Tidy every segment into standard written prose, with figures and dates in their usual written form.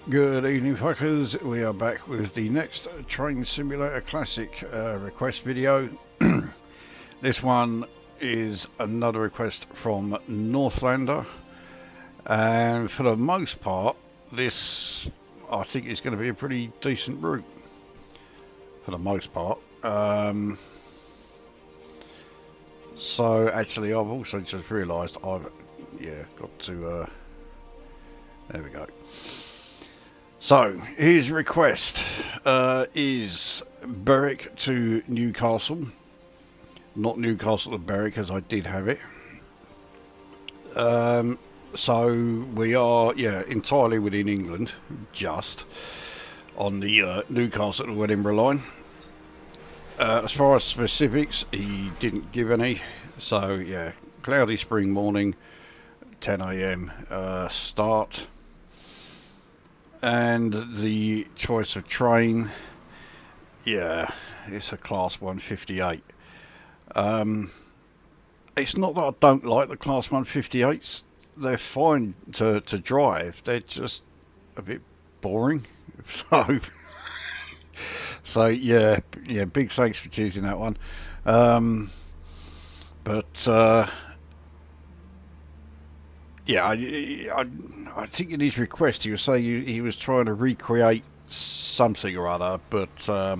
Good evening, fuckers. We are back with the next Train Simulator Classic request video. This one is another request from Northlander, and for the most part, this I think is going to be a pretty decent route. For the most part. So actually, I've also just realised I've got to. There we go. So, his request is Berwick to Newcastle. Not Newcastle to Berwick, as I did have it. So, we are, entirely within England, just on the Newcastle to Edinburgh line. As far as specifics, he didn't give any. So, yeah, cloudy spring morning, 10 AM start. And the choice of train, it's a class 158. It's not that I don't like the class 158s. They're fine to drive. They're just a bit boring. So big thanks for choosing that one. I think in his request he was saying he was trying to recreate something or other, but I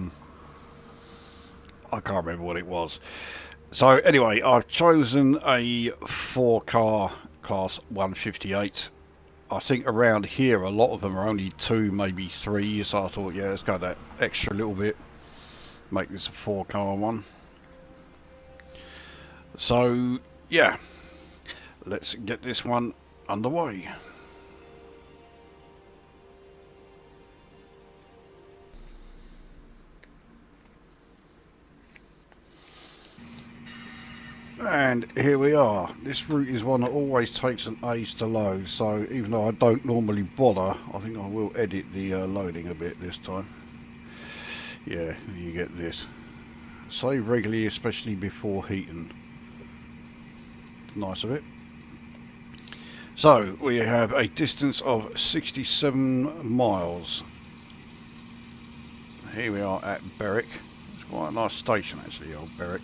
can't remember what it was. So anyway, I've chosen a 4-car class 158. I think around here a lot of them are only 2, maybe 3, so I thought, let's go that extra little bit, make this a 4-car one. So let's get this one underway. And here we are. This route is one that always takes an age to load, so even though I don't normally bother, I think I will edit the loading a bit this time. Yeah, you get this. Save regularly, especially before heating. Nice of it. So we have a distance of 67 miles. Here we are at Berwick. It's quite a nice station actually, old Berwick.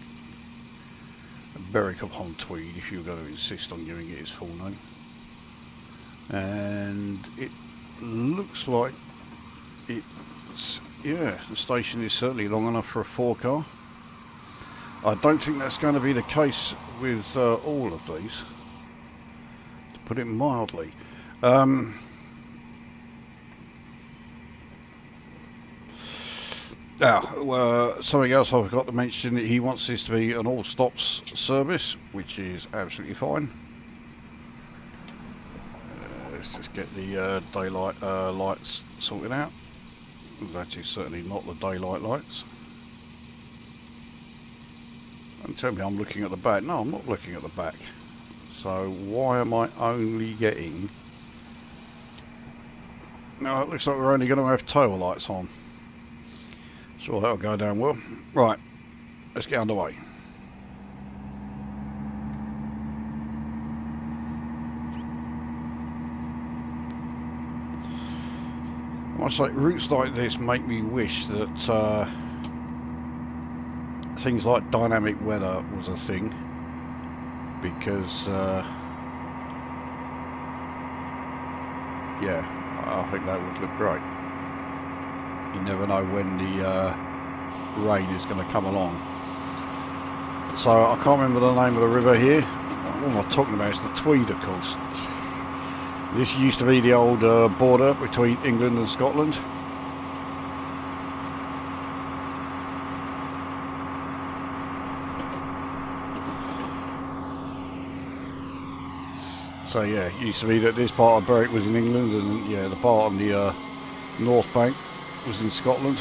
Berwick-Upon-Tweed, if you're going to insist on giving it its full name. And it looks like the station is certainly long enough for a 4-car. I don't think that's going to be the case with all of these, to put it mildly. Something else I forgot to mention, that he wants this to be an all stops service, which is absolutely fine. Let's just get the daylight lights sorted out. That is certainly not the daylight lights. Don't tell me I'm looking at the back. No, I'm not looking at the back. So why am I only getting... No, it looks like we're only going to have tail lights on. Sure, that'll go down well. Right, let's get underway. I must say, routes like this make me wish that things like dynamic weather was a thing, because I think that would look great. You never know when the rain is going to come along. So I can't remember the name of the river here. What am I talking about? It's the Tweed, of course. This used to be the old border between England and Scotland. So it used to be that this part of Berwick was in England, and the part on the north bank was in Scotland.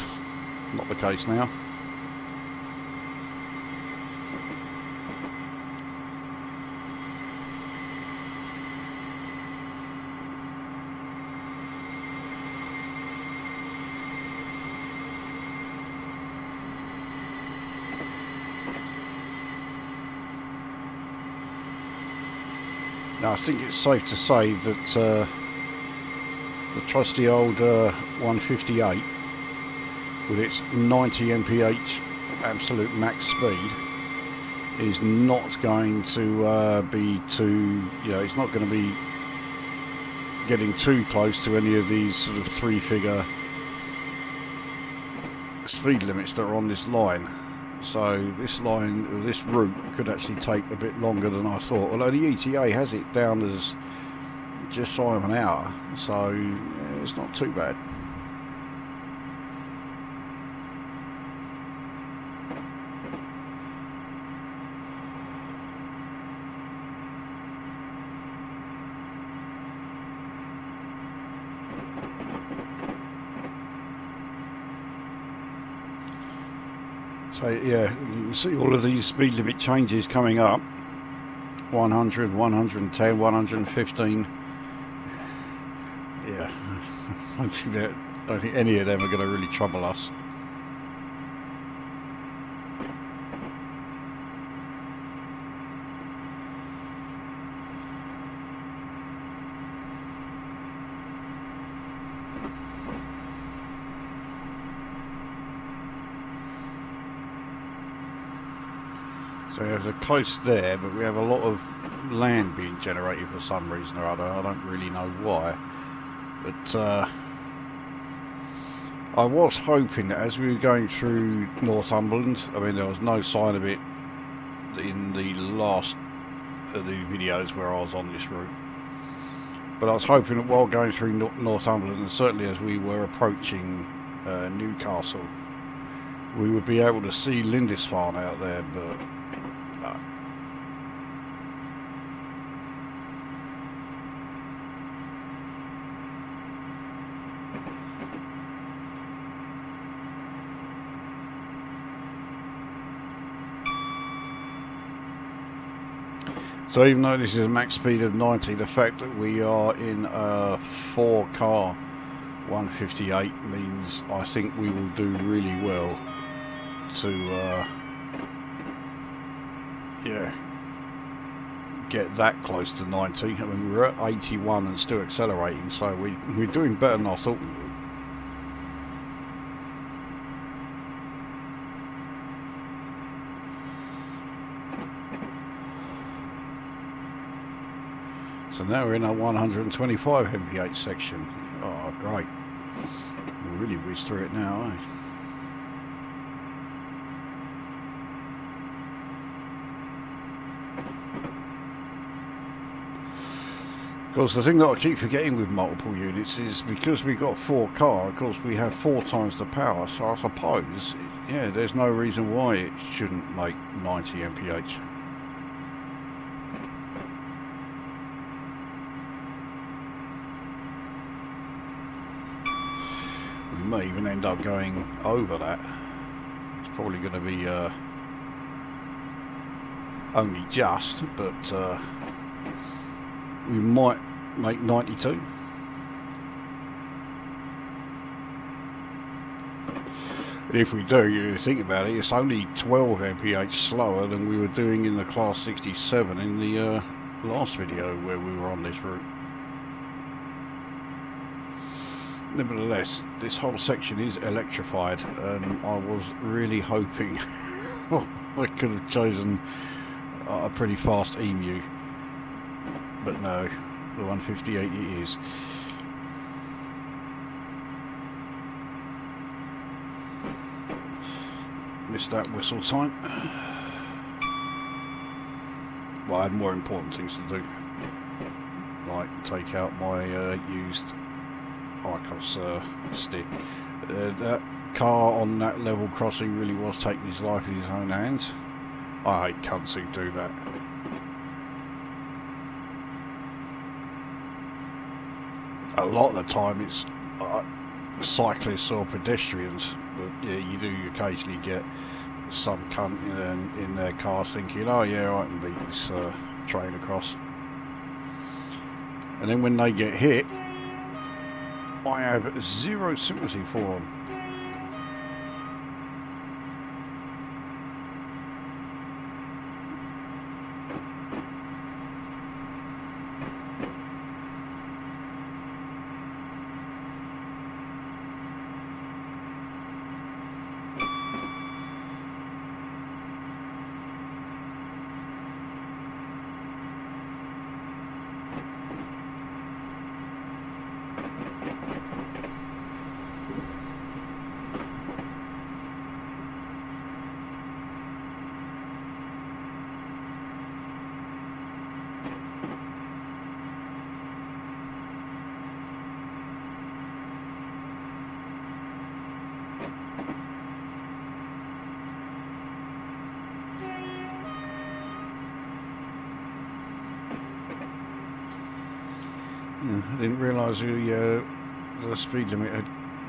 Not the case now. Now I think it's safe to say that the trusty old 158 with its 90 mph absolute max speed is not going to be too, you know, it's not going to be getting too close to any of these sort of 3-figure speed limits that are on this line. So this line, this route could actually take a bit longer than I thought, although the ETA has it down as just shy of an hour, so yeah, it's not too bad. So yeah, you can see all of these speed limit changes coming up. 100, 110, 115. Yeah, I don't think any of them are going to really trouble us. So there's a coast there, but we have a lot of land being generated for some reason or other. I don't really know why. But I was hoping that as we were going through Northumberland, I mean there was no sign of it in the last of the videos where I was on this route. But I was hoping that while going through Northumberland, and certainly as we were approaching Newcastle, we would be able to see Lindisfarne out there, but no. So even though this is a max speed of 90, the fact that we are in a 4-car 158 means I think we will do really well to yeah, get that close to 90. I mean, we're at 81 and still accelerating, so we're doing better than I thought we would. So now we're in a 125 mph section. Oh, great. We really whizzed through it now, eh? Of course, the thing that I keep forgetting with multiple units is because we've got 4-car, of course we have 4 times the power, so I suppose, yeah, there's no reason why it shouldn't make 90 mph. We may even end up going over that. It's probably going to be only just, but we might make 92. And if we do, you think about it, it's only 12 mph slower than we were doing in the class 67 in the last video where we were on this route. Nevertheless, this whole section is electrified, and I was really hoping I could have chosen a pretty fast emu. But no, the 158 it is. Missed that whistle sign. Well, I had more important things to do, like take out my used Icos stick. That car on that level crossing really was taking his life in his own hands. I hate cunts who do that. A lot of the time it's cyclists or pedestrians, but yeah, you do occasionally get some cunt in their car thinking, oh yeah, I can beat this train across. And then when they get hit, I have zero sympathy for them. I didn't realise the speed limit had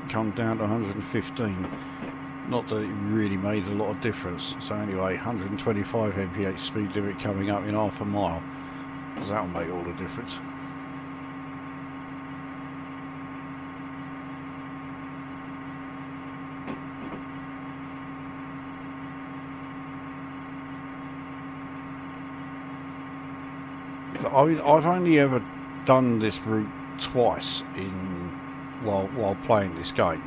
come down to 115. Not that it really made a lot of difference. So anyway, 125 mph speed limit coming up in half a mile. That'll make all the difference. I've only ever done this route twice while playing this game,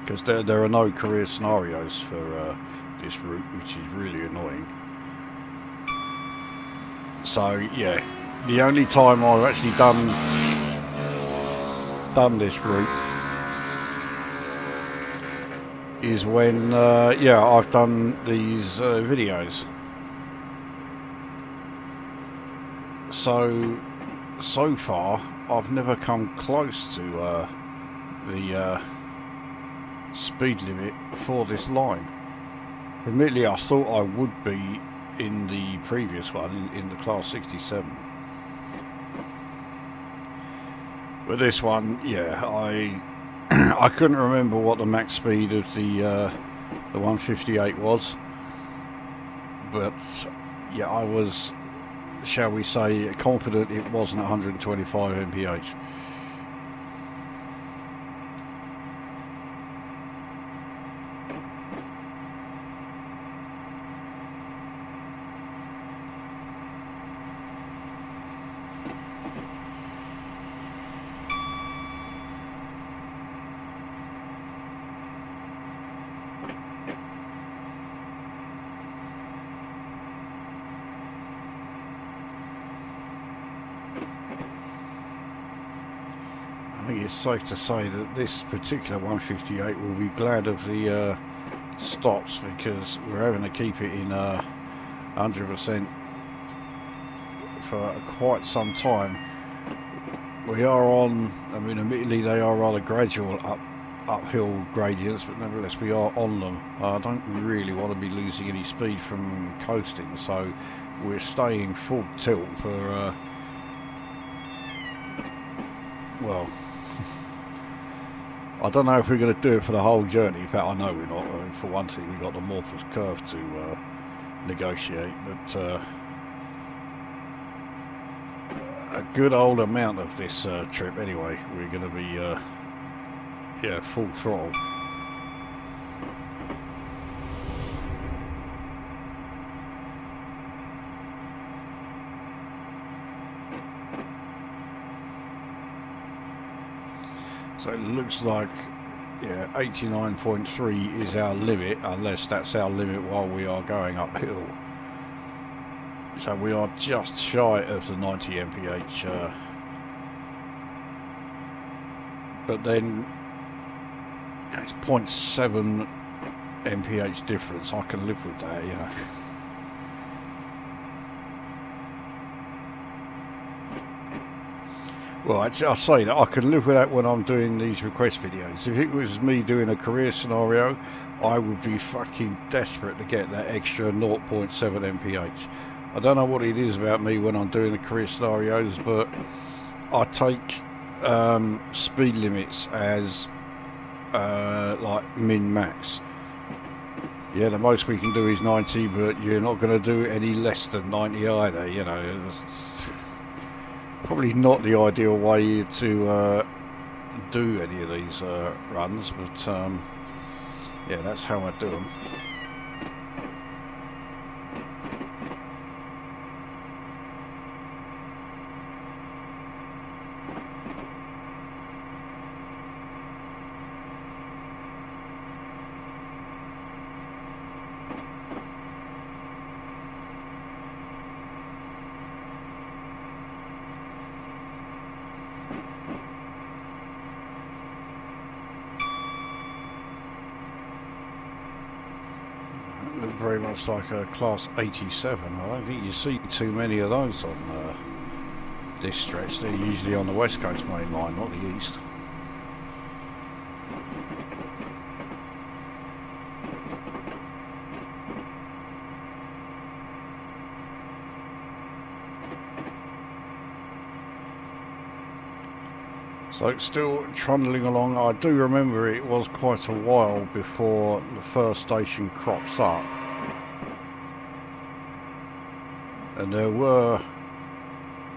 because there are no career scenarios for this route, which is really annoying. So yeah, the only time I've actually done this route is when yeah, I've done these videos. So far I've never come close to the speed limit for this line. Admittedly, I thought I would be in the previous one, in the class 67, but this one, yeah, I couldn't remember what the max speed of the 158 was, but yeah, I was, shall we say, confident it wasn't 125 mph. I think it's safe to say that this particular 158 will be glad of the stops, because we're having to keep it in 100% for quite some time. We are on, I mean, admittedly they are rather gradual uphill gradients, but nevertheless we are on them. I don't really want to be losing any speed from coasting, so we're staying full tilt for well, I don't know if we're going to do it for the whole journey. In fact, I know we're not. I mean, for one thing, we've got the Morpheus curve to negotiate, but a good old amount of this trip anyway, we're going to be yeah, full throttle. So it looks like, yeah, 89.3 is our limit, unless that's our limit while we are going uphill. So we are just shy of the 90 mph, but then it's 0.7 mph difference. I can live with that, you know. Well, I say that I can live with that when I'm doing these request videos. If it was me doing a career scenario, I would be fucking desperate to get that extra 0.7 mph. I don't know what it is about me when I'm doing the career scenarios, but I take speed limits as like min-max. Yeah, the most we can do is 90, but you're not going to do any less than 90 either, you know. Probably not the ideal way to do any of these runs, but yeah, that's how I do them. Very much like a class 87. I don't think you see too many of those on this stretch. They're usually on the west coast main line, not the east. So still trundling along. I do remember it was quite a while before the first station crops up, and there were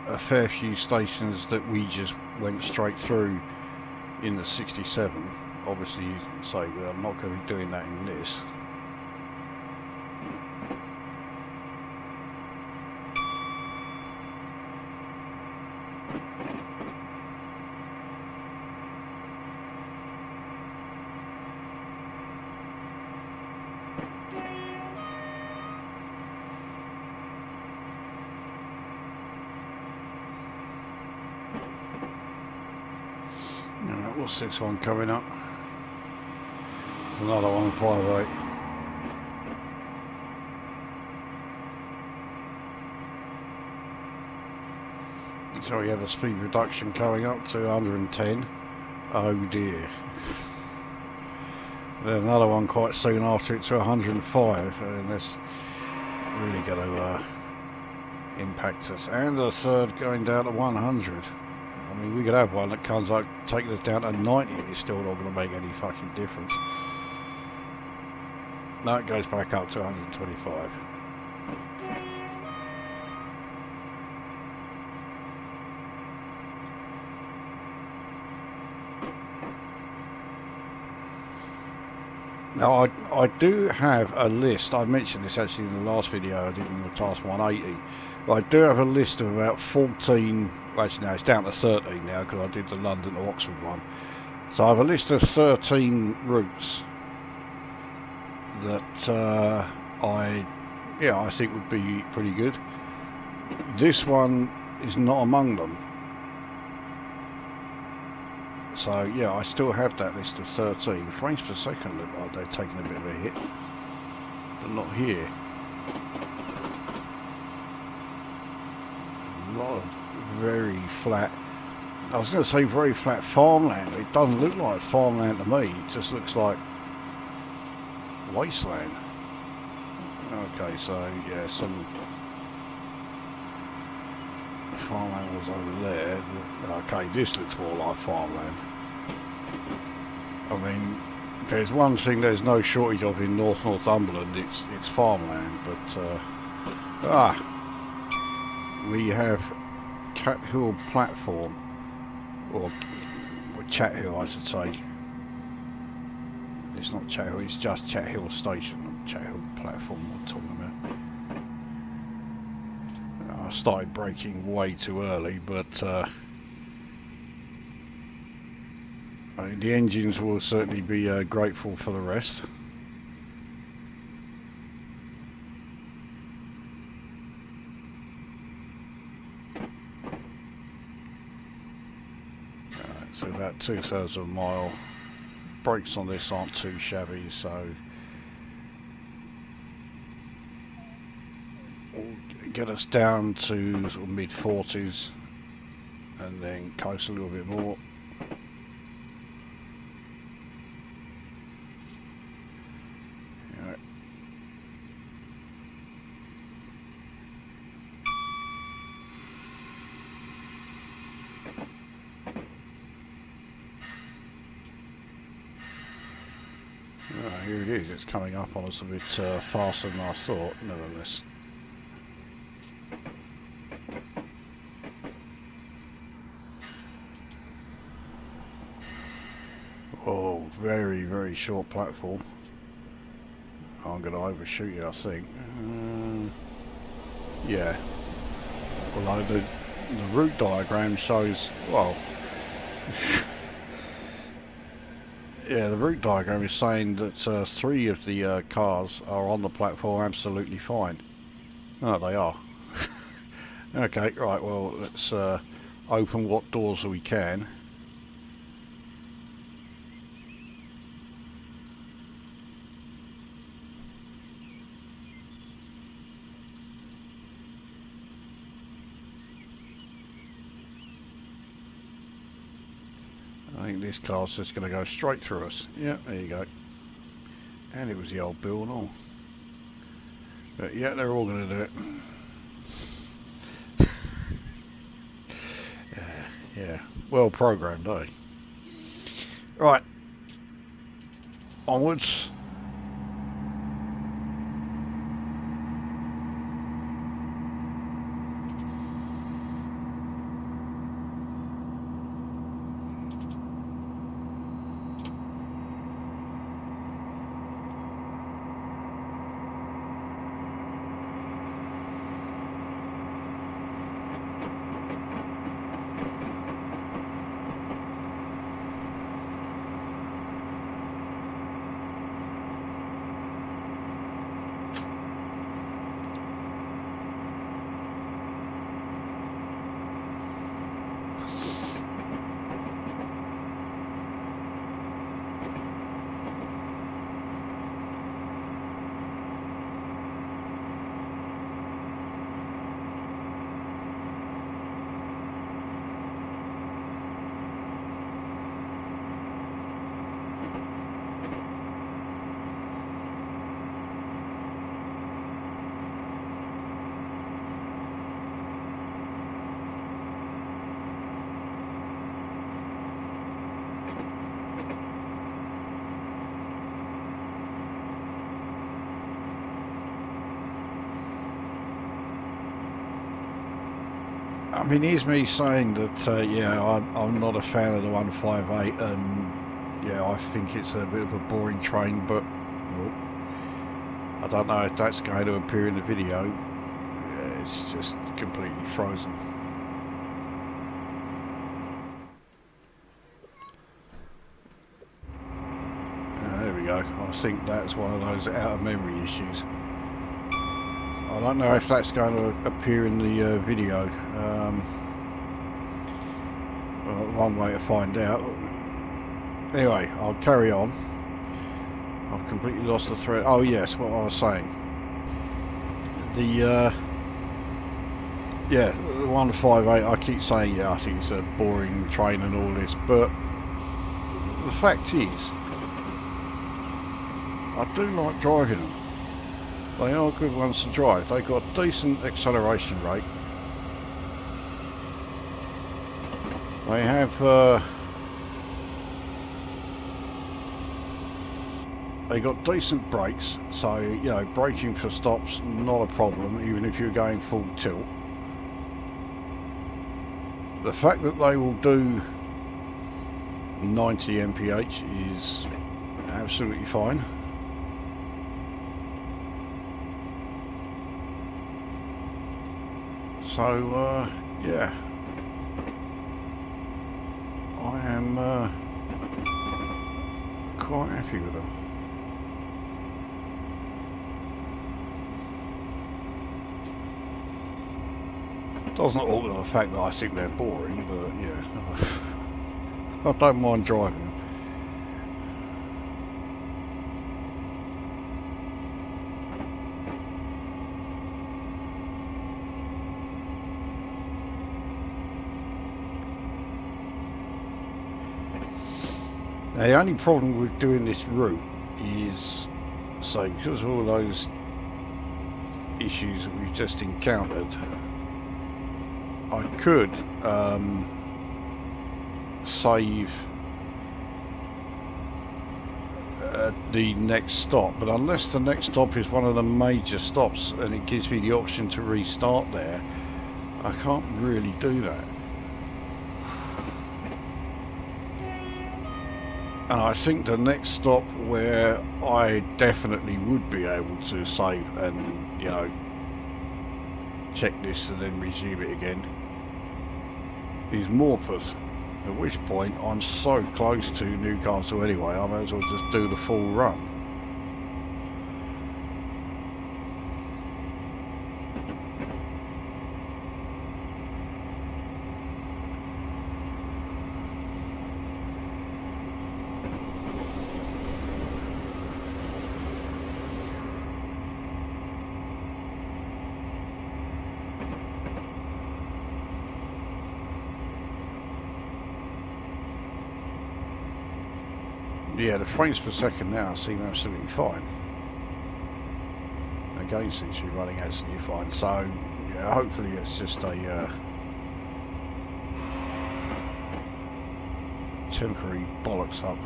a fair few stations that we just went straight through in the 67. Obviously you can say, well, I'm not going to be doing that in this. What's this one coming up? Another 158. So we have a speed reduction coming up to 110. Oh dear. Then another one quite soon after it to 105, and that's really going to impact us. And a third going down to 100. I mean, we could have one that comes up taking us down to 90 and it's still not going to make any fucking difference. No, it goes back up to 125. Now, I do have a list. I mentioned this actually in the last video I did in the class 180. But I do have a list of about 14. Actually, no, it's down to 13 now because I did the London to Oxford one. So I have a list of 13 routes that I think would be pretty good. This one is not among them. So yeah, I still have that list of 13. Frames per second look like they're taking a bit of a hit, but not here. A lot of very flat, I was going to say very flat farmland. It doesn't look like farmland to me, it just looks like wasteland. Okay, so yeah, some farmland was over there. Okay, this looks more like farmland. I mean, there's one thing there's no shortage of in Northumberland, it's farmland, but we have Cat Hill platform, or Chat Hill I should say. It's not Chat Hill, it's just Chat Hill station, not Chat Hill platform I'm talking about. I started braking way too early, but I mean, the engines will certainly be grateful for the rest. So about 2/3 of a mile. Brakes on this aren't too shabby, so we'll get us down to sort of mid-40s and then coast a little bit more. Here it is, it's coming up on us a bit faster than I thought, nevertheless. Oh, very, very short platform. I'm going to overshoot you, I think. Yeah. Although the route diagram shows, well, yeah, the route diagram is saying that 3 of the cars are on the platform absolutely fine. Oh, they are. Okay, right, well, let's open what doors we can. I think this car's just going to go straight through us. Yeah, there you go. And it was the old bill and all. But yeah, they're all going to do it. Yeah. Well programmed, eh? Right, onwards. I mean, here's me saying that, yeah, I'm not a fan of the 158, and yeah, I think it's a bit of a boring train, but well, I don't know if that's going to appear in the video. Yeah, it's just completely frozen. There we go. I think that's one of those out of memory issues. I don't know if that's going to appear in the video. Well, one way to find out. Anyway, I'll carry on. I've completely lost the thread. Oh yes, what I was saying. The yeah, the 158. I keep saying, yeah, I think it's a boring train and all this, but the fact is, I do like driving them. They are good ones to drive. They've got a decent acceleration rate. They have they got decent brakes, so you know, braking for stops not a problem, even if you're going full tilt. The fact that they will do 90 mph is absolutely fine. So yeah, I am quite happy with them. Doesn't alter the fact that I think they're boring, but yeah, I don't mind driving them. Now, the only problem with doing this route is, so because of all those issues that we've just encountered, I could save the next stop, but unless the next stop is one of the major stops and it gives me the option to restart there, I can't really do that. And I think the next stop where I definitely would be able to save and, you know, check this and then resume it again is Morpeth, at which point I'm so close to Newcastle anyway, I may as well just do the full run. Yeah, the frames per second now seem absolutely fine. Again, seems to be running absolutely fine. So, yeah, hopefully it's just a temporary bollocks up.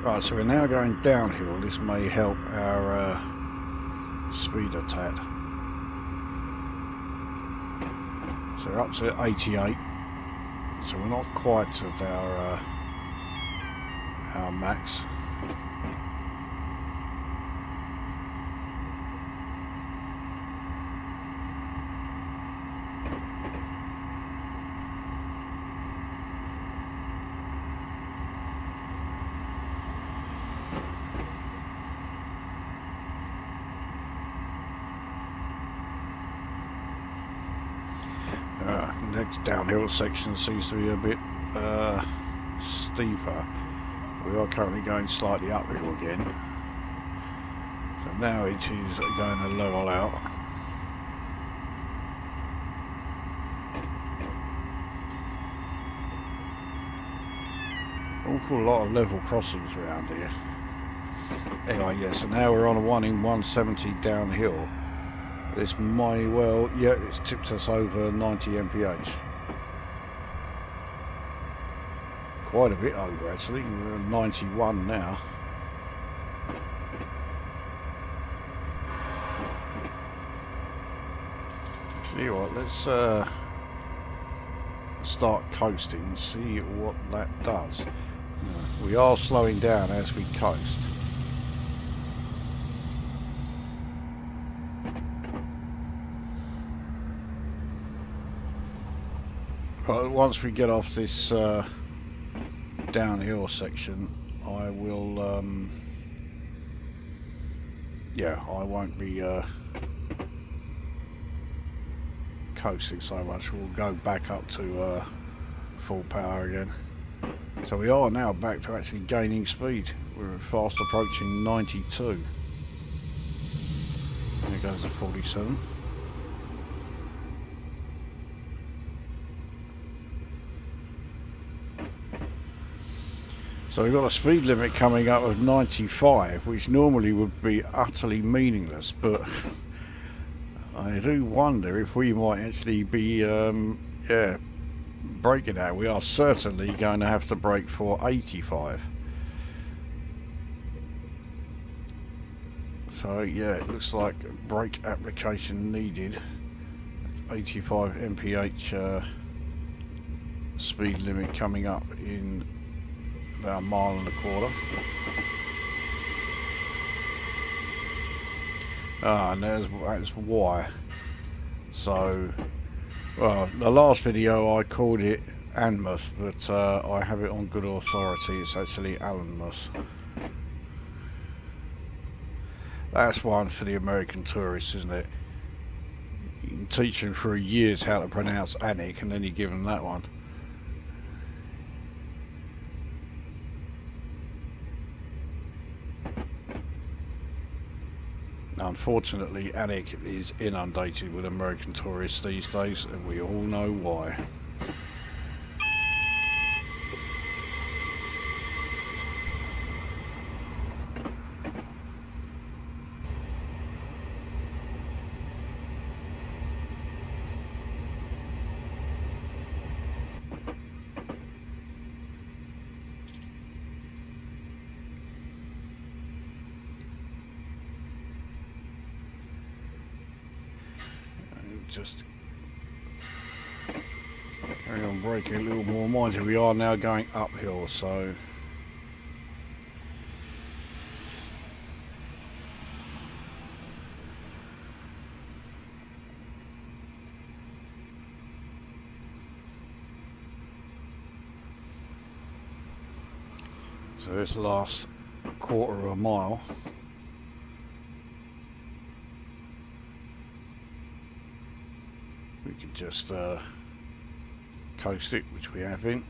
Right, so we're now going downhill. This may help our speed a tad. So we're up to 88. So we're not quite at our max. Next downhill section seems to be a bit steeper. We are currently going slightly uphill again. So now it is going to level out. Awful lot of level crossings around here. Anyway, yeah, so now we're on a 1 in 170 downhill. This may well, yeah, it's tipped us over 90 mph. Quite a bit over actually, we're at 91 now. See what, let's start coasting and see what that does. We are slowing down as we coast. But once we get off this downhill section, I will, yeah, I won't be coasting so much. We'll go back up to full power again. So we are now back to actually gaining speed. We're fast approaching 92. There goes the 47. So we've got a speed limit coming up of 95, which normally would be utterly meaningless, but I do wonder if we might actually be yeah, breaking that. We are certainly going to have to brake for 85. So yeah, it looks like brake application needed. 85 mph speed limit coming up in about 1.25 miles. Ah, and that's why. So, well, the last video I called it Anmus, but I have it on good authority. It's actually Allenmus. That's one for the American tourists, isn't it? You can teach them for years how to pronounce Anik, and then you give them that one. Unfortunately, Anik is inundated with American tourists these days, and we all know why. Just carry on braking a little more. Mind you, we are now going uphill, so this last 1/4 mile. We can just coast it, which we have been.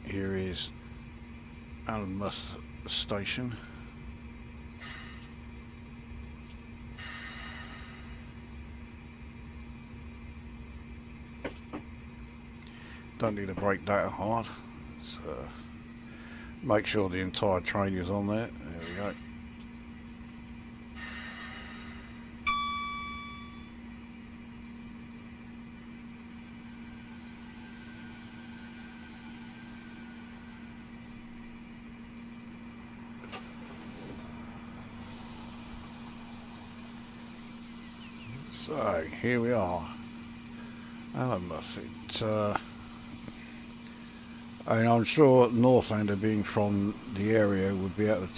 Here is Allenmus station. Don't need to brake that hard. Let's make sure the entire train is on there. There we go. So here we are. And I'm sure Northlander, being from the area, would be able to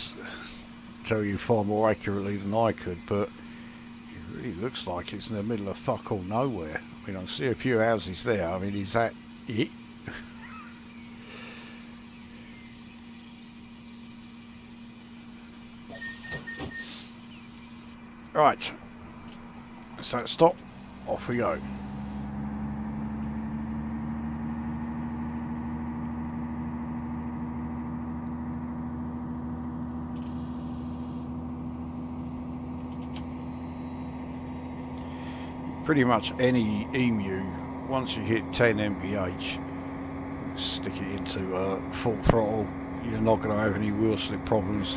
tell you far more accurately than I could, but it really looks like it's in the middle of fuck all nowhere. I mean, I see a few houses there. I mean, is that it? Right, so stop, off we go. Pretty much any emu, once you hit 10 mph, stick it into full throttle, you're not going to have any wheel slip problems,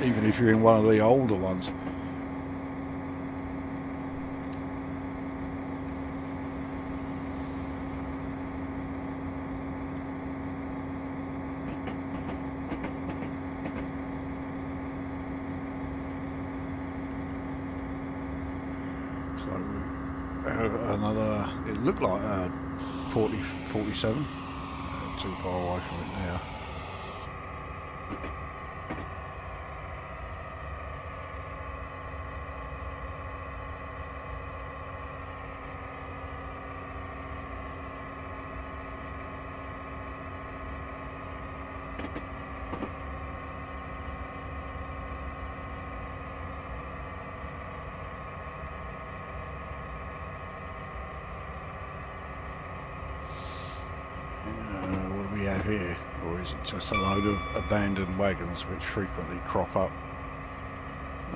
even if you're in one of the older ones. Another, it looked like 47, too far away from it now. What do we have here? Or is it just a load of abandoned wagons which frequently crop up?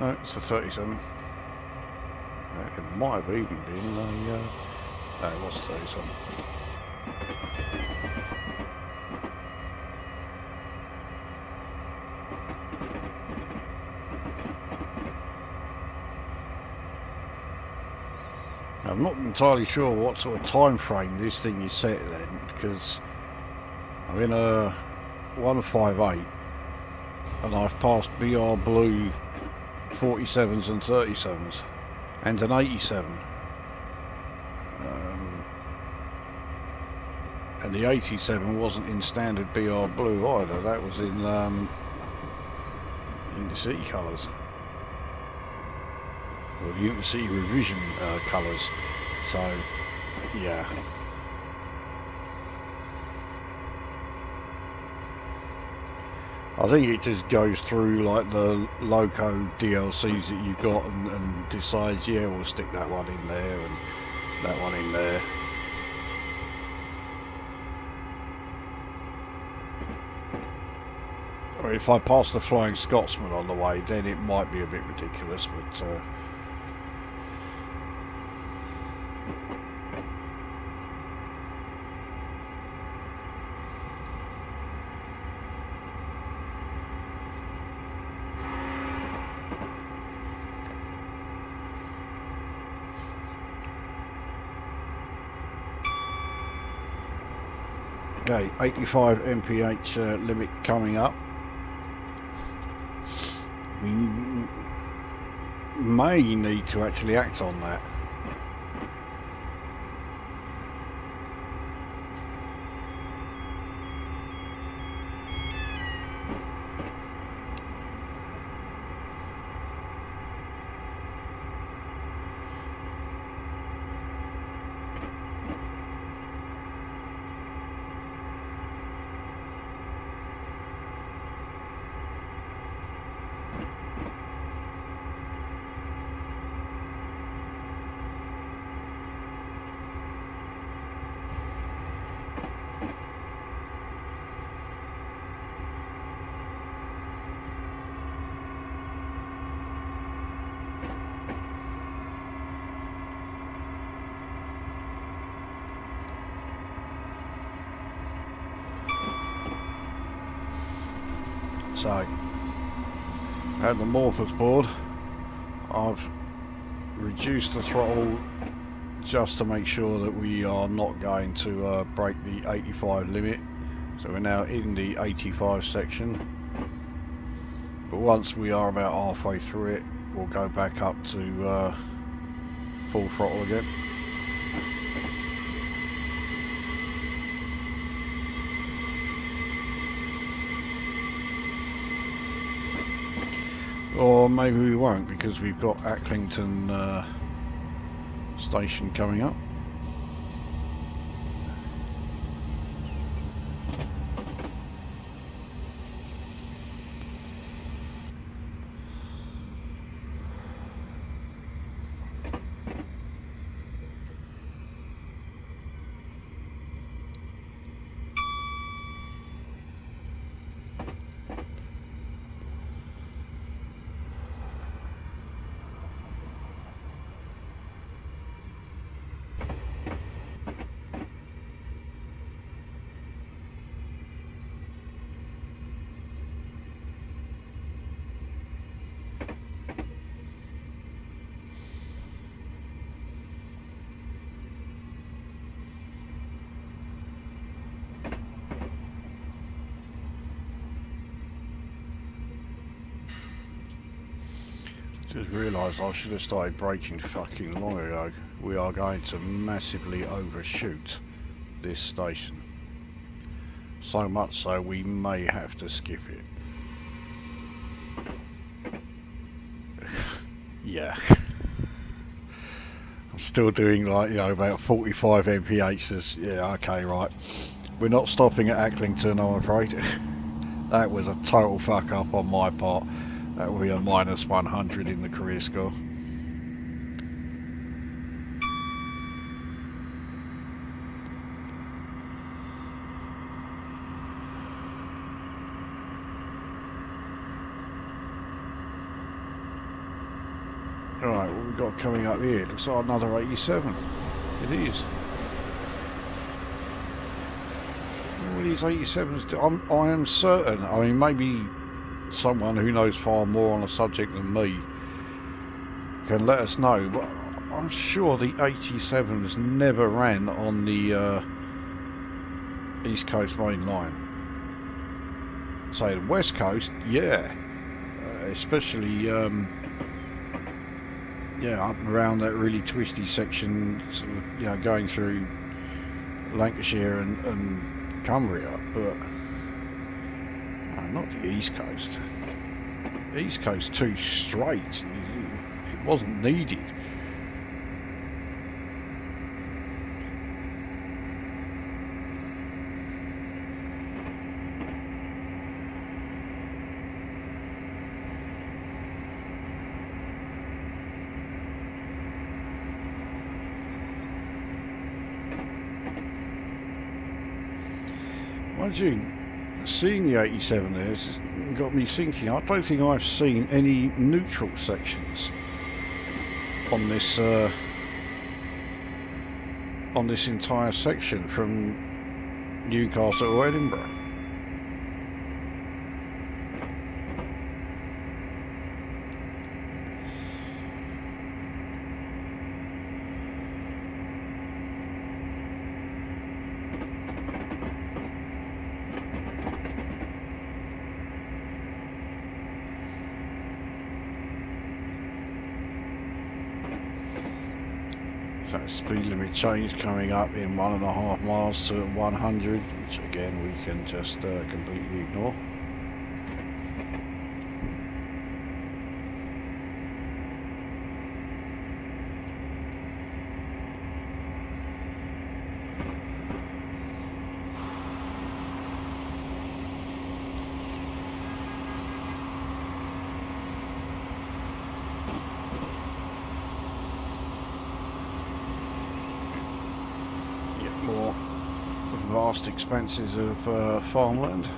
No, it's a 37. It might have even been a... no, it was 37. I'm not entirely sure what sort of time frame this thing is set then, because I'm in a 158 and I've passed BR Blue 47s and 37s and an 87, and the 87 wasn't in standard BR Blue either, that was in the city colours. Well, the City revision colours, so yeah. I think it just goes through like the loco DLCs that you've got and decides, yeah, we'll stick that one in there and that one in there. I mean, if I pass the Flying Scotsman on the way, then it might be a bit ridiculous, but okay, 85 mph limit coming up. We may need to actually act on that. So, at the morphers board, I've reduced the throttle just to make sure that we are not going to break the 85 limit. So we're now in the 85 section. But once we are about halfway through it, we'll go back up to full throttle again. Or maybe we won't, because we've got Acklington station coming up. Just realised I should have started braking fucking long ago. We are going to massively overshoot this station. So much so we may have to skip it. Yeah. I'm still doing like, you know, about 45 mph. Yeah, okay, right. We're not stopping at Acklington, I'm afraid. That was a total fuck up on my part. That will be a -100 in the career score. Alright, what we've got coming up here? It looks like another 87. It is. All these 87s do, I am certain, I mean, maybe someone who knows far more on the subject than me can let us know, but I'm sure the 87s never ran on the East Coast main line. So the West Coast, yeah, especially yeah, up and around that really twisty section, sort of, you know, going through Lancashire and Cumbria, but not the East Coast. East Coast too straight. It wasn't needed. Mind you, seeing the 87 there has got me thinking, I don't think I've seen any neutral sections on this entire section from Newcastle to Edinburgh. That speed limit change coming up in 1.5 miles to 100, which again we can just completely ignore. More vast expanses of farmland.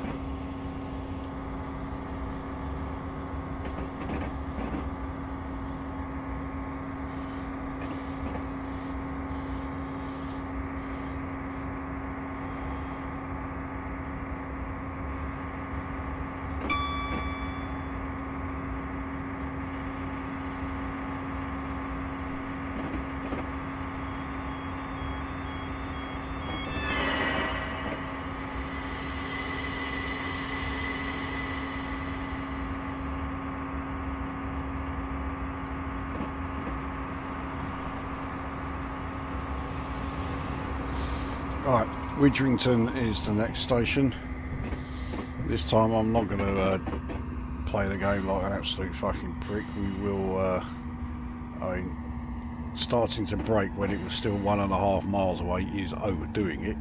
Right, Widgerington is the next station. This time I'm not going to play the game like an absolute fucking prick. We will, I mean, starting to brake when it was still 1.5 miles away is overdoing it.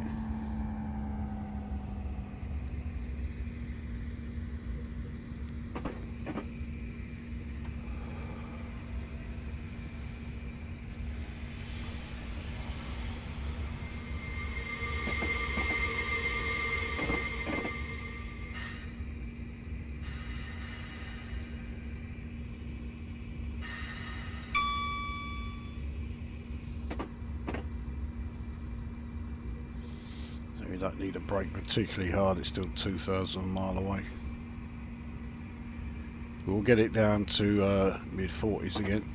We don't need to brake particularly hard, it's still 2/3 of a mile away. We'll get it down to mid-40s again.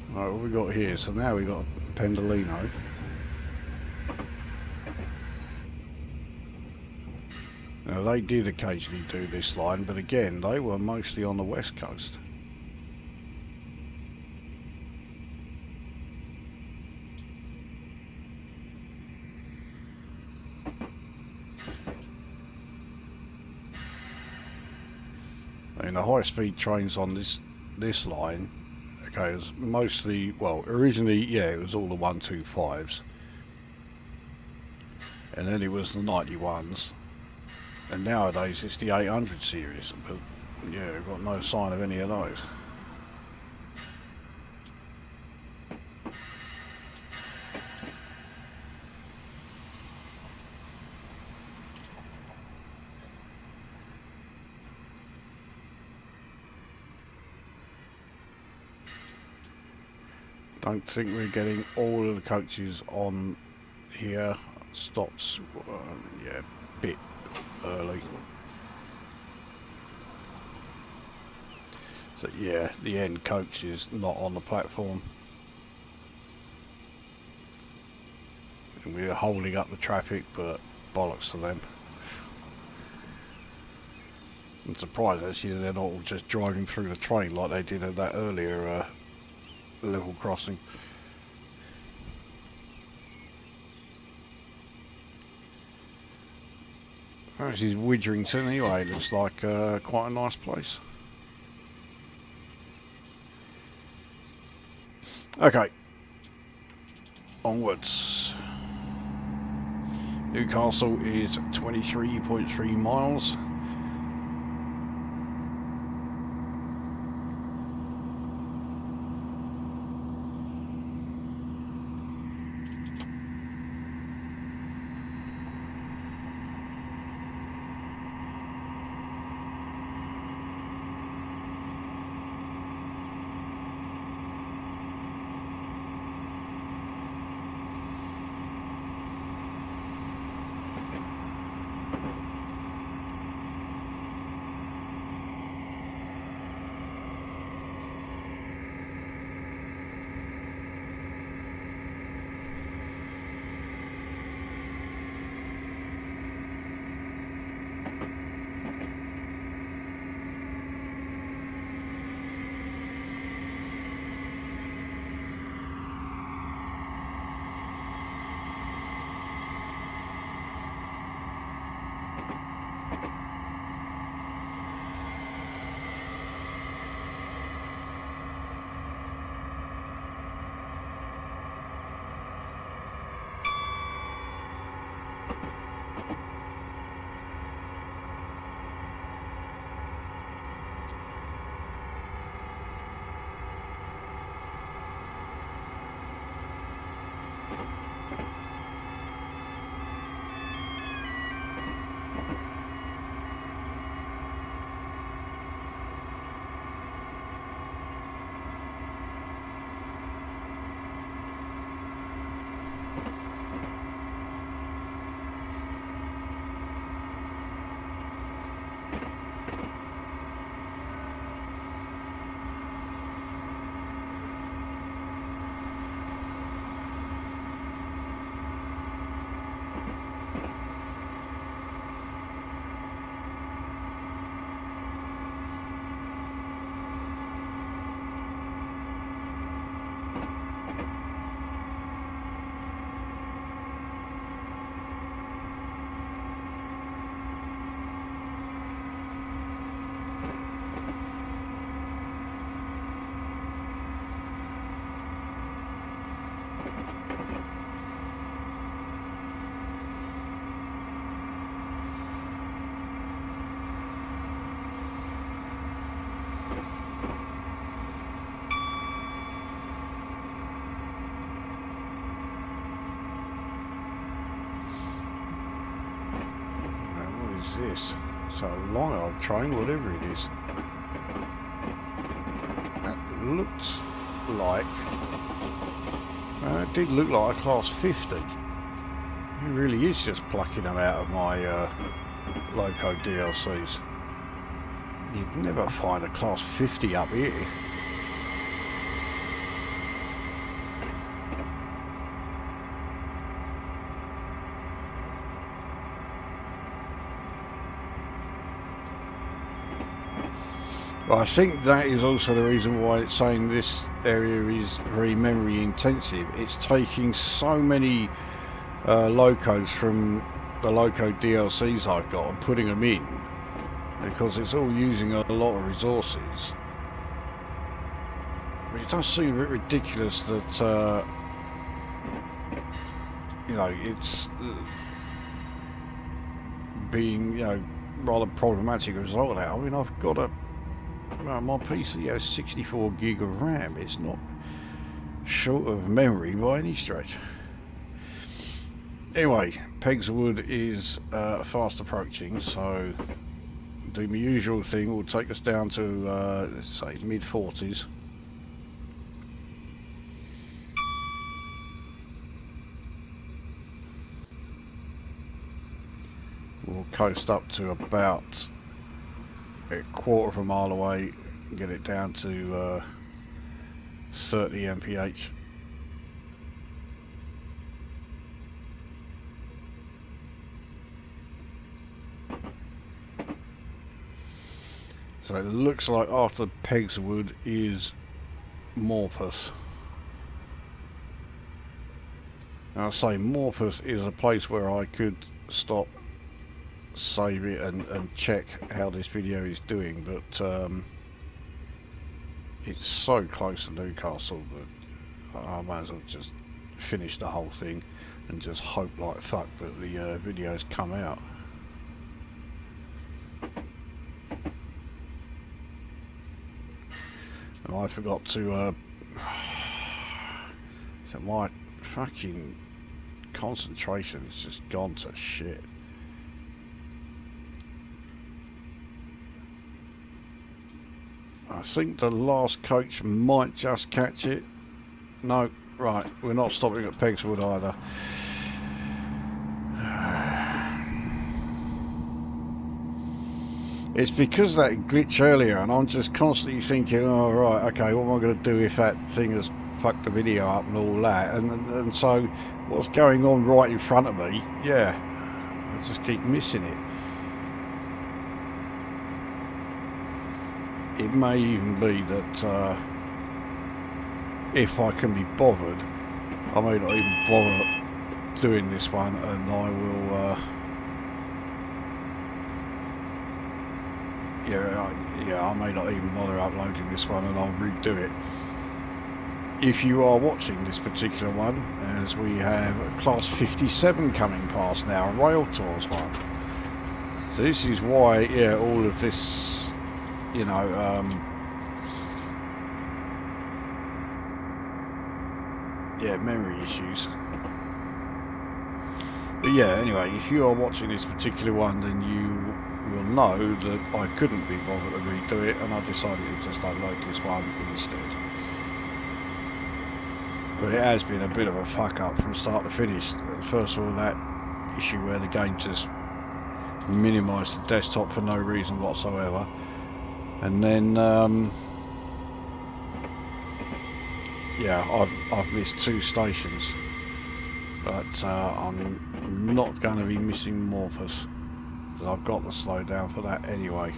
Right, what have we got here? So now we've got Pendolino. Now they did occasionally do this line, but again they were mostly on the west coast. I mean, the high-speed trains on this line, okay, was mostly, well, originally, yeah, it was all the 125s, and then it was the 91s. And nowadays it's the 800 series, but yeah, we've got no sign of any of those. Don't think we're getting all of the coaches on here. Stops, yeah, a bit early. So yeah, the end coach is not on the platform. And we're holding up the traffic, but bollocks to them. I'm surprised actually they're not all just driving through the train like they did at that earlier level crossing. Oh, this is Widgerington anyway, looks like quite a nice place. Okay, onwards. Newcastle is 23.3 miles. this? So long old train, whatever it is. That looks like... it did look like a class 50. It really is just plucking them out of my loco DLCs. You'd never find a class 50 up here. I think that is also the reason why it's saying this area is very memory intensive. It's taking so many locos from the loco DLCs I've got and putting them in, because it's all using a lot of resources. But it does seem a bit ridiculous that you know, it's being, you know, rather problematic as a result of that. I mean, I've got a my PC has 64 gig of RAM. It's not short of memory by any stretch. Anyway, Persevered is fast approaching, so do my usual thing. Will take us down to let's say mid-40s. We'll coast up to about a quarter of a mile away and get it down to 30 mph. So it looks like after Persevered is Morpeth. Now I say Morpeth is a place where I could stop, save it and check how this video is doing, but it's so close to Newcastle that I might as well just finish the whole thing and just hope like fuck that the videos come out. And I forgot to so my fucking concentration has just gone to shit. I think the last coach might just catch it. No, right, we're not stopping at Persevered either. It's because of that glitch earlier, and I'm just constantly thinking, oh right, okay, what am I going to do if that thing has fucked the video up and all that, and so what's going on right in front of me, yeah, I just keep missing it. It may even be that if I can be bothered, I may not even bother doing this one, and I will I may not even bother uploading this one, and I'll redo it. If you are watching this particular one, as we have class 57 coming past now, a rail tours one. So this is why, yeah, all of this, you know, yeah, memory issues. But yeah, anyway, if you are watching this particular one, then you will know that I couldn't be bothered to redo it, and I decided to just upload this one instead. But it has been a bit of a fuck up from start to finish. First of all, that issue where the game just minimised the desktop for no reason whatsoever, and then yeah, I've missed 2 stations, but I'm not going to be missing Morpeth. I've got to slow down for that anyway.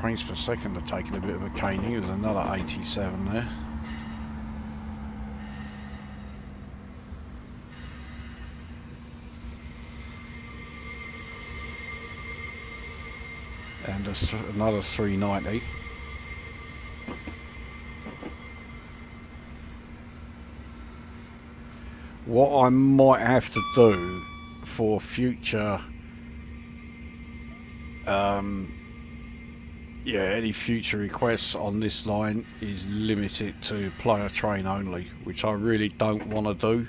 Frames per second are taking a bit of a caning. There's another 87 there. And another 390. What I might have to do for future yeah, any future requests on this line is limit it to player train only, which I really don't want to do,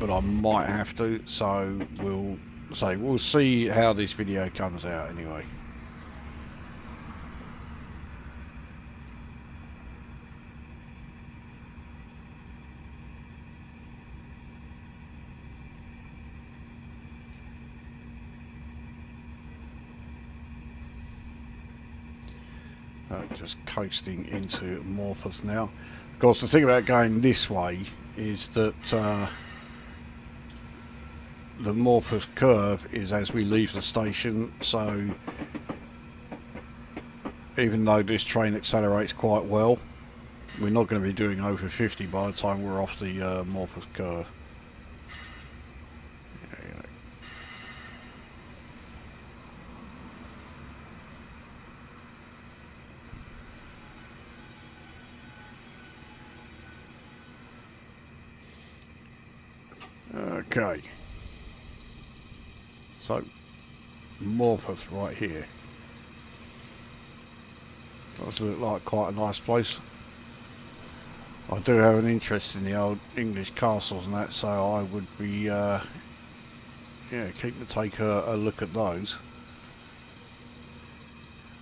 but I might have to, so we'll So we'll see how this video comes out anyway. Just coasting into Morpeth now. Of course, the thing about going this way is that the Morpeth curve is as we leave the station, so even though this train accelerates quite well, we're not going to be doing over 50 by the time we're off the Morpeth curve. Okay, so Morpeth right here. Does look like quite a nice place. I do have an interest in the old English castles and that, so I would be yeah, keen to take a look at those.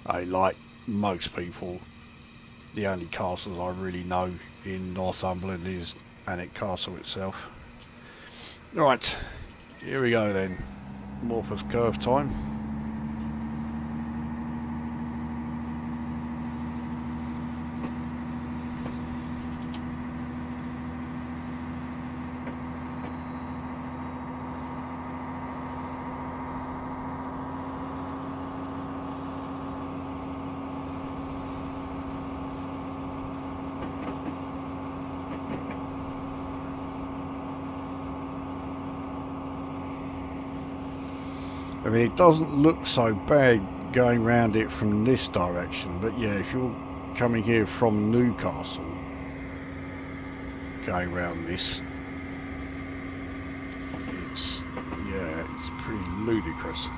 Like most people, the only castles I really know in Northumberland is Alnwick Castle itself. Right, here we go then. Morpeth curve time. I mean, it doesn't look so bad going round it from this direction, but yeah, if you're coming here from Newcastle, going round this, it's pretty ludicrous.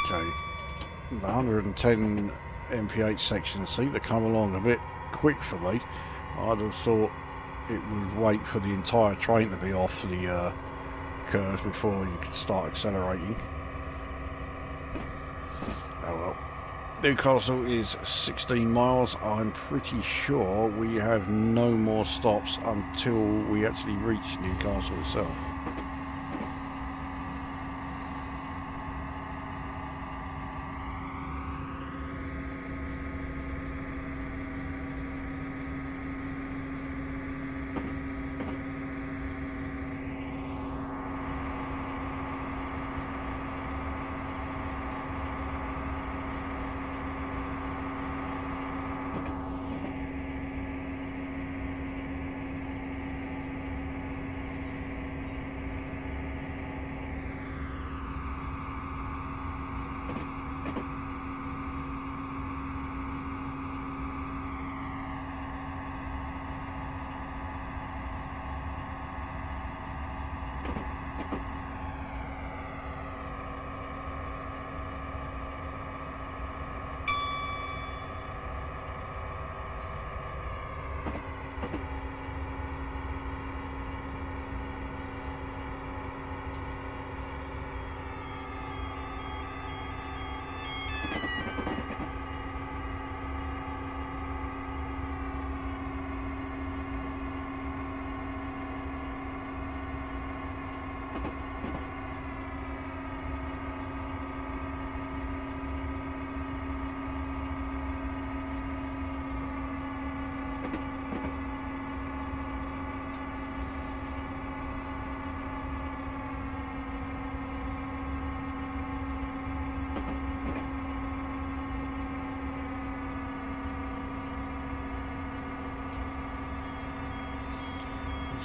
Okay, the 110 MPH sections seem to come along a bit quick for me. I'd have thought it would wait for the entire train to be off the curve before you could start accelerating. Oh well. Newcastle is 16 miles. I'm pretty sure we have no more stops until we actually reach Newcastle itself.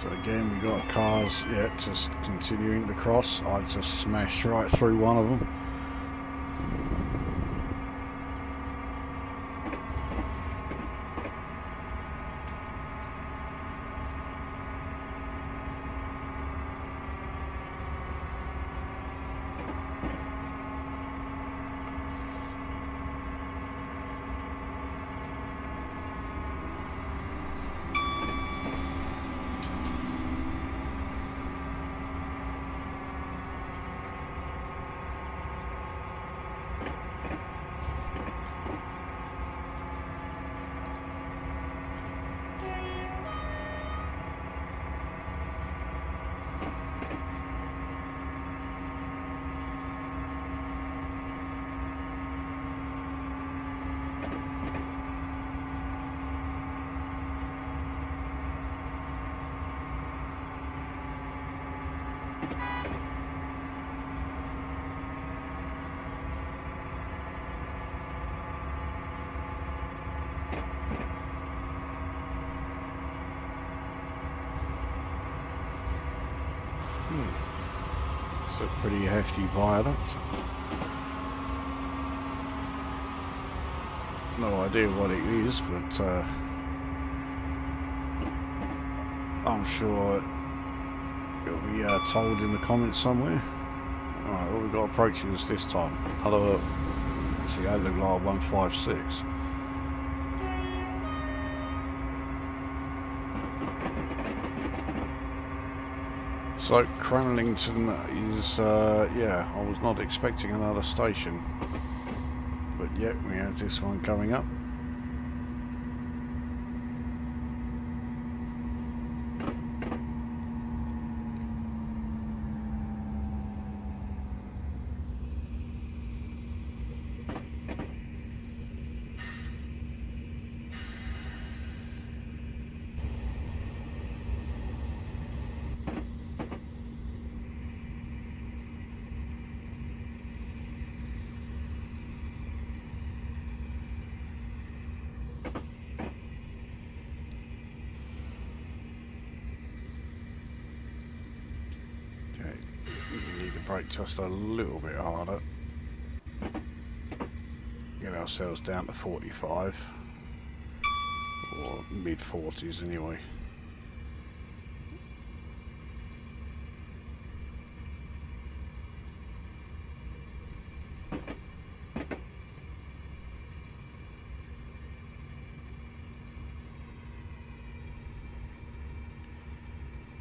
So again, we got cars, just continuing to cross. I just smashed right through one of them. a pretty hefty viaduct. No idea what it is, but I'm sure it'll be told in the comments somewhere. Alright, what we've got approaching us this time? Hello. See, that look like 156. So Cramlington is, yeah, I was not expecting another station, but yet we have this one coming up. Brake just a little bit harder. Get ourselves down to 45 or mid 40s anyway.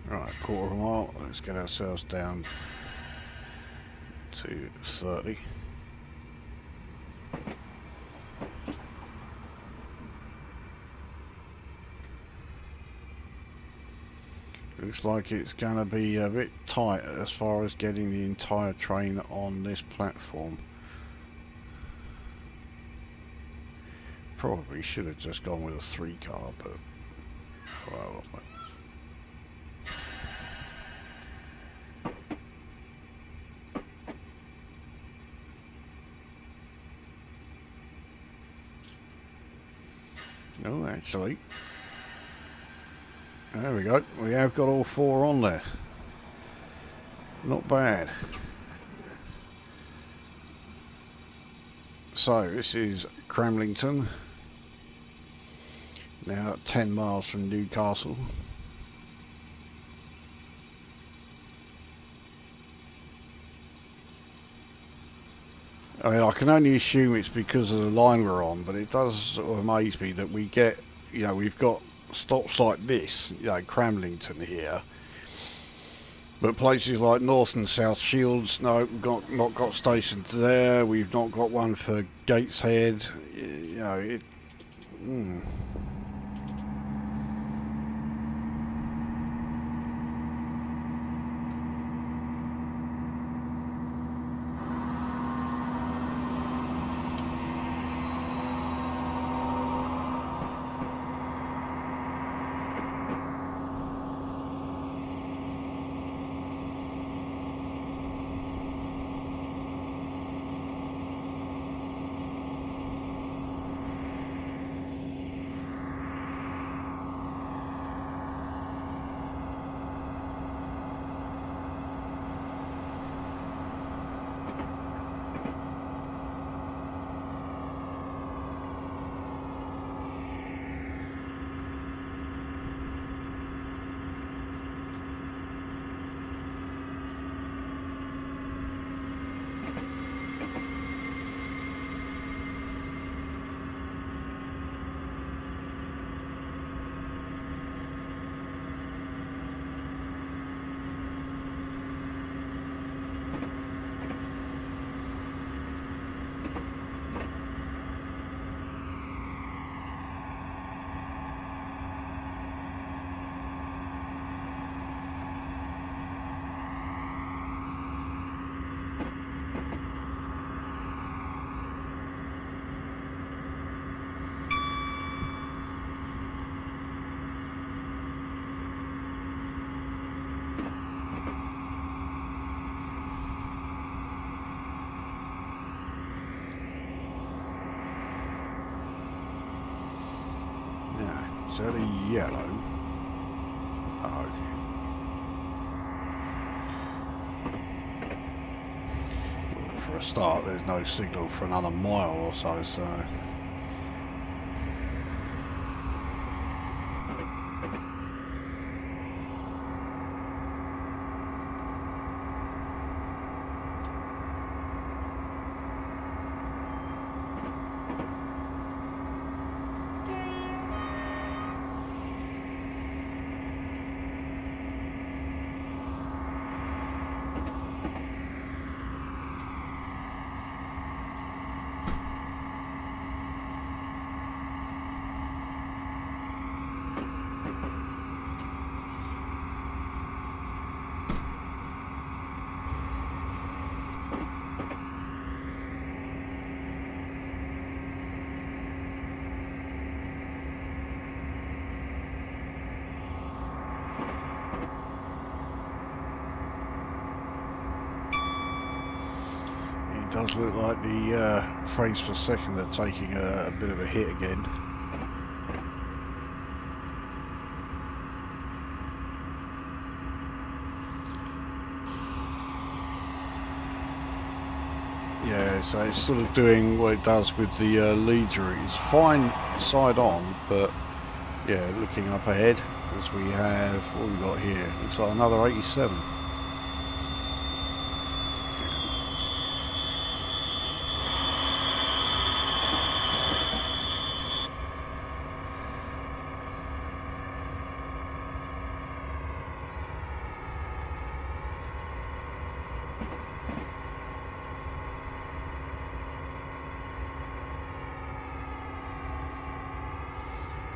Right, quarter of a mile. Let's get ourselves down to 30. Looks like it's going to be a bit tight as far as getting the entire train on this platform. Probably should have just gone with a 3-car, but well. No, actually, there we go. We have got all 4 on there. Not bad. So this is Cramlington, now 10 miles from Newcastle. I mean, I can only assume it's because of the line we're on, but it does sort of amaze me that we get, you know, we've got stops like this, you know, Cramlington here, but places like North and South Shields, no, we've not got stations there. We've not got one for Gateshead, you know, it. Is that a yellow? Oh. a start. There's no signal for another mile or so, it does look like the frames per second are taking a bit of a hit again. Yeah, so it's sort of doing what it does with the leads route. It's fine side on, but yeah, looking up ahead, as we have, what we got here, looks like another 87.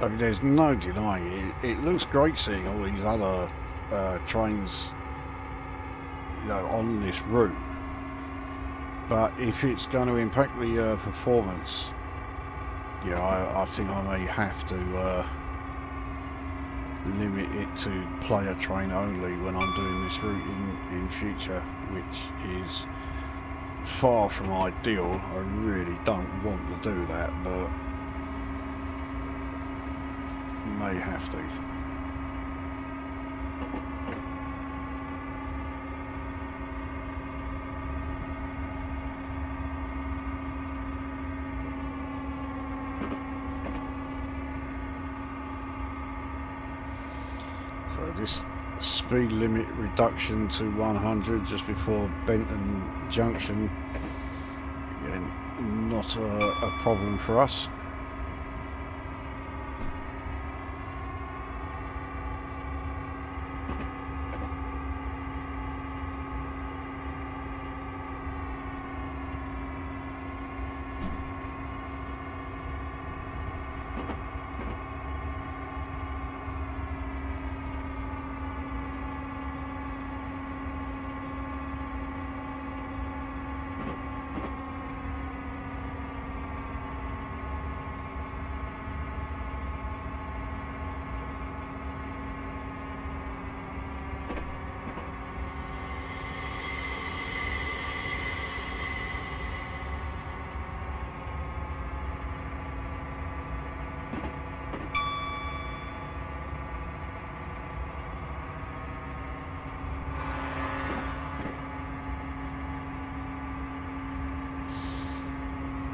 I mean, there's no denying it. It looks great seeing all these other trains, you know, on this route. But if it's going to impact the performance, you know, I think I may have to limit it to player train only when I'm doing this route in future, which is far from ideal. I really don't want to do that, but may have to. So this speed limit reduction to 100 just before Benton Junction, again, not a problem for us.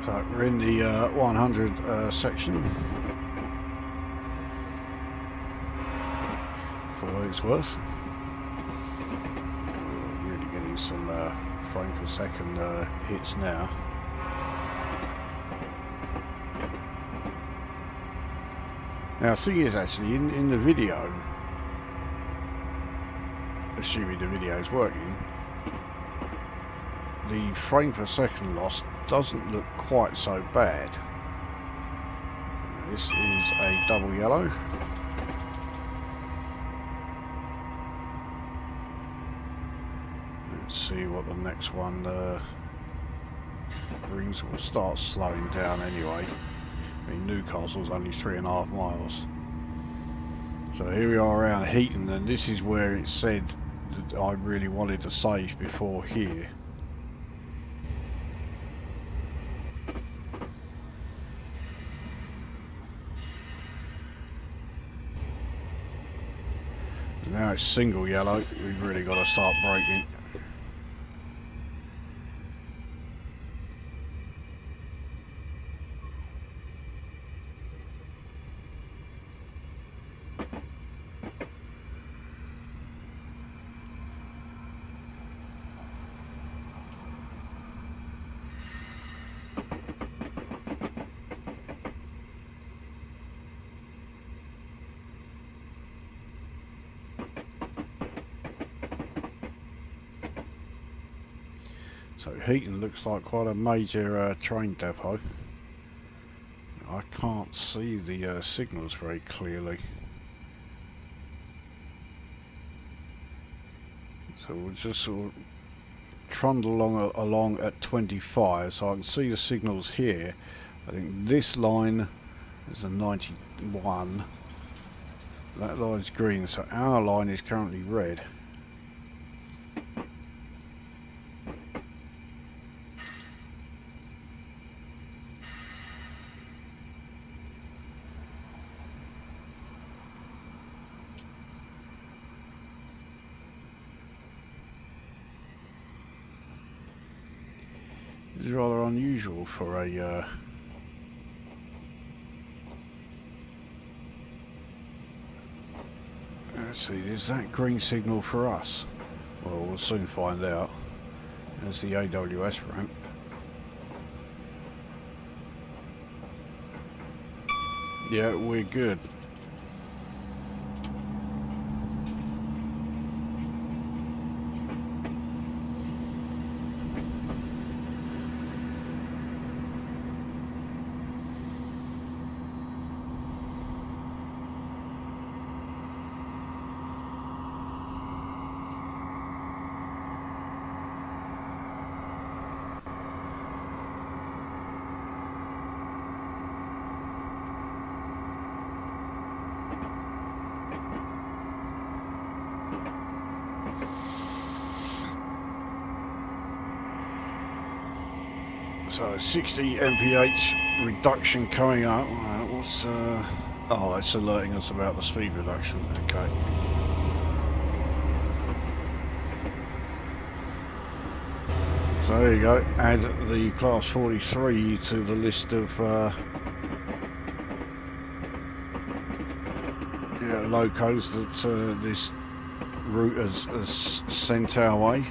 So we're in the 100 section, for what it's worth. We're really getting some frame per second hits now. Now the thing is, actually, in the video, assuming the video is working, the frame per second loss doesn't look quite so bad. This is a double yellow. Let's see what the next one brings. Will start slowing down anyway. I mean, Newcastle's only 3.5 miles. So here we are around Heaton, and this is where it said that I really wanted to save before here. Now it's single yellow, we've really got to start braking. So Heaton looks like quite a major train depot. I can't see the signals very clearly. So we'll just sort of trundle along at 25, so I can see the signals here. I think this line is a 91. That line's green, so our line is currently red. It's rather unusual for a let's see, is that green signal for us? Well, we'll soon find out. There's the AWS ramp. Yeah, we're good. So 60 mph reduction coming up. What's oh, it's alerting us about the speed reduction. Okay. So there you go. Add the class 43 to the list of yeah, locos that this route has sent our way.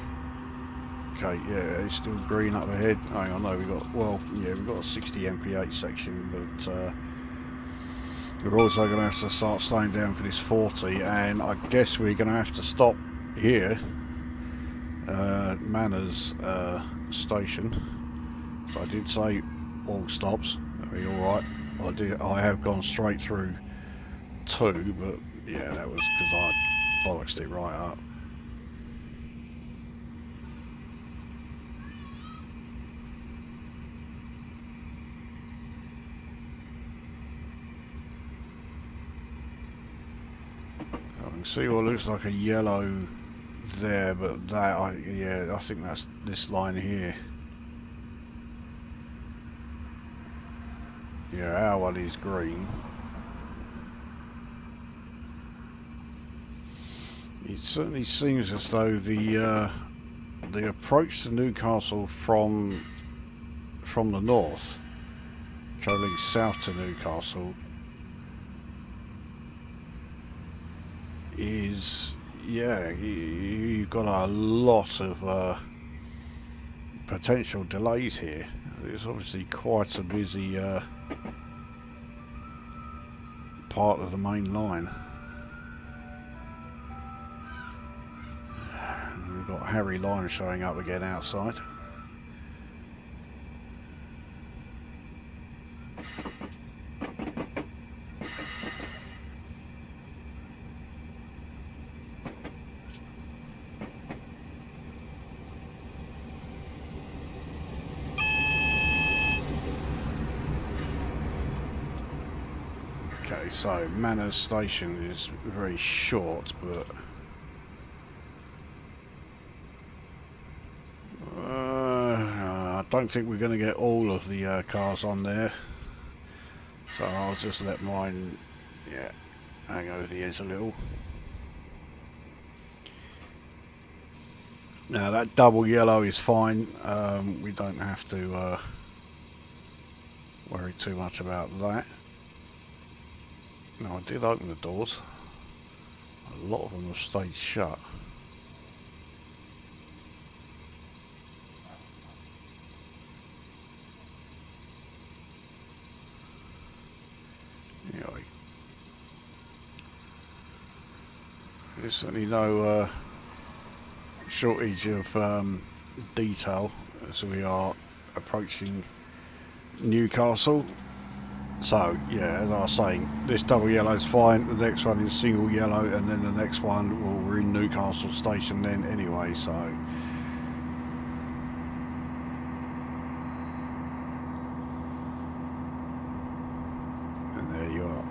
Okay, yeah, it's still green up ahead. Hang on, no, we've got, well, yeah, we've got a 60 mph section, but we're also going to have to start slowing down for this 40, and I guess we're going to have to stop here, Manners station. So I did say all stops, that'll be alright. I have gone straight through 2, but yeah, that was because I bollocksed it right up. See what looks like a yellow there, but that, yeah, I think that's this line here. Yeah, our one is green. It certainly seems as though the approach to Newcastle from the north, travelling south to Newcastle, is, yeah, you've got a lot of potential delays here. It's obviously quite a busy part of the main line. And we've got Harry Line showing up again outside. Okay, so Manners Station is very short, but I don't think we're going to get all of the cars on there, so I'll just let mine, yeah, hang over the edge a little. Now that double yellow is fine, we don't have to worry too much about that. Now I did open the doors, a lot of them have stayed shut. Anyway, there's certainly no shortage of detail as we are approaching Newcastle. So yeah, as I was saying, this double yellow is fine, the next one is single yellow, and then the next one, well, we're in Newcastle station then anyway, so and there you are.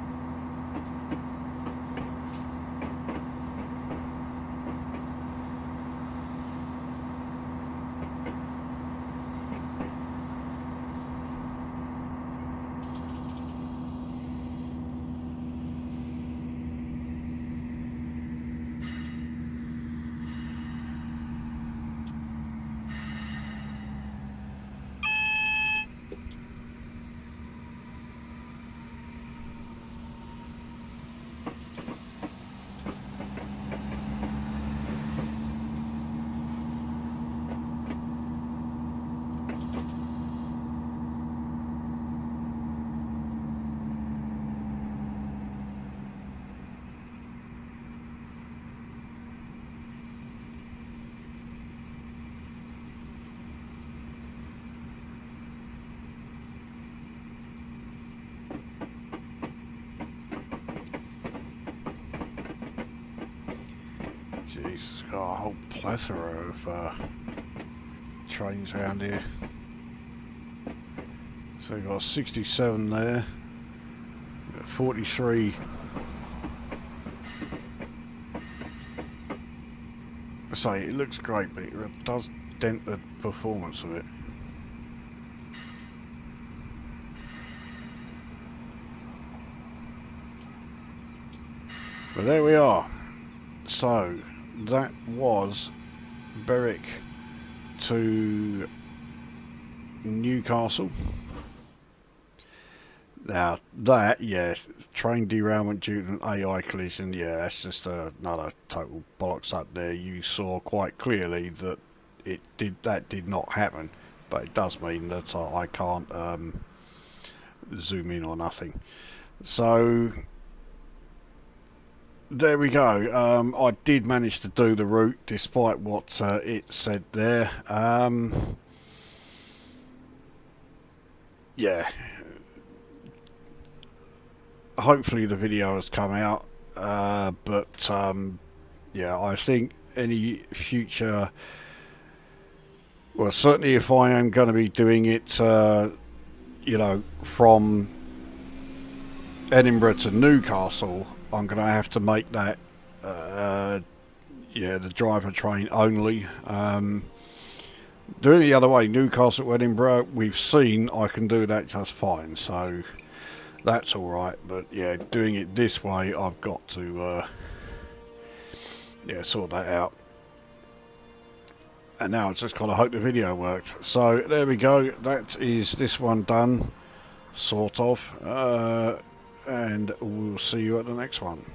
It's got a whole plethora of trains around here. So we've got 67 there, we've got 43. I say it looks great, but it does dent the performance of it. But there we are. So that was Berwick to Newcastle. Now that, yes, train derailment due to an AI collision, yeah, that's just another total bollocks up there. You saw quite clearly that that did not happen, but it does mean that I can't zoom in or nothing. So there we go. I did manage to do the route despite what it said there. Yeah, hopefully the video has come out, but yeah, I think any future, well, certainly if I am going to be doing it, you know, from Edinburgh to Newcastle, I'm going to have to make that, yeah, the driver train only. Doing it the other way, Newcastle to Edinburgh, we've seen I can do that just fine, so that's alright. But yeah, doing it this way, I've got to, yeah, sort that out. And now I just gotta hope the video worked. So there we go, that is this one done, sort of. And we'll see you at the next one.